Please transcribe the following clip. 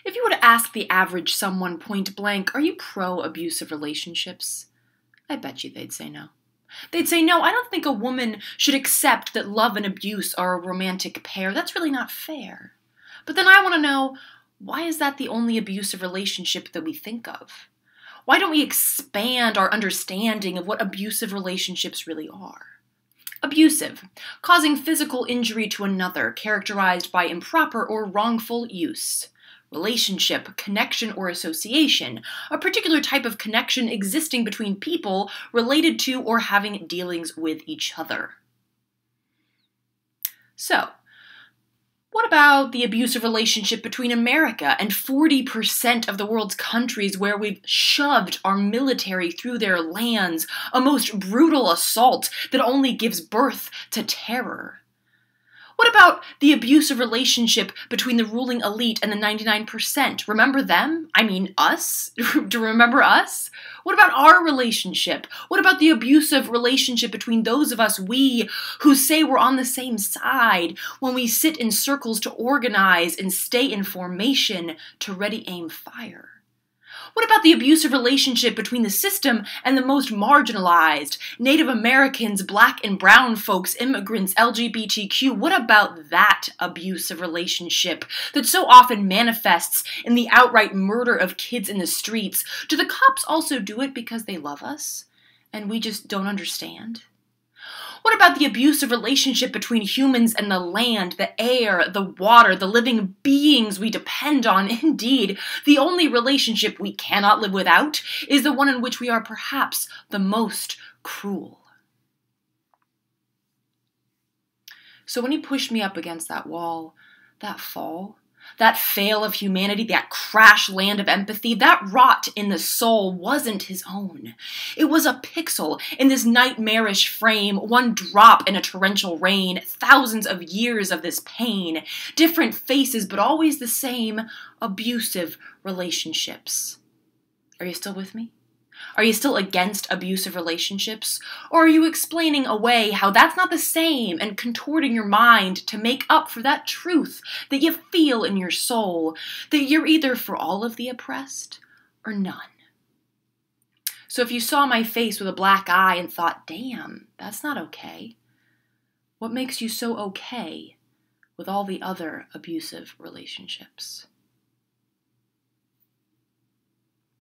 If you were to ask the average someone point blank, are you pro-abusive relationships? I bet you they'd say no. They'd say, no, I don't think a woman should accept that love and abuse are a romantic pair. That's really not fair. But then I want to know, why is that the only abusive relationship that we think of? Why don't we expand our understanding of what abusive relationships really are? Abusive, causing physical injury to another, characterized by improper or wrongful use. Relationship, connection, or association, a particular type of connection existing between people related to or having dealings with each other. So, what about the abusive relationship between America and 40% of the world's countries where we've shoved our military through their lands, a most brutal assault that only gives birth to terror? What about the abusive relationship between the ruling elite and the 99%? Remember them? I mean, us? Do you remember us? What about our relationship? What about the abusive relationship between those of us, we, who say we're on the same side when we sit in circles to organize and stay in formation to ready aim fire? What about the abusive relationship between the system and the most marginalized? Native Americans, black and brown folks, immigrants, LGBTQ. What about that abusive relationship that so often manifests in the outright murder of kids in the streets? Do the cops also do it because they love us and we just don't understand? What about the abusive relationship between humans and the land, the air, the water, the living beings we depend on? Indeed, the only relationship we cannot live without is the one in which we are perhaps the most cruel. So when he pushed me up against that wall, that fall, that fail of humanity, that crash land of empathy, that rot in the soul wasn't his own. It was a pixel in this nightmarish frame, one drop in a torrential rain, thousands of years of this pain, different faces, but always the same abusive relationships. Are you still with me? Are you still against abusive relationships? Or are you explaining away how that's not the same and contorting your mind to make up for that truth that you feel in your soul, that you're either for all of the oppressed or none? So if you saw my face with a black eye and thought, damn, that's not okay, what makes you so okay with all the other abusive relationships?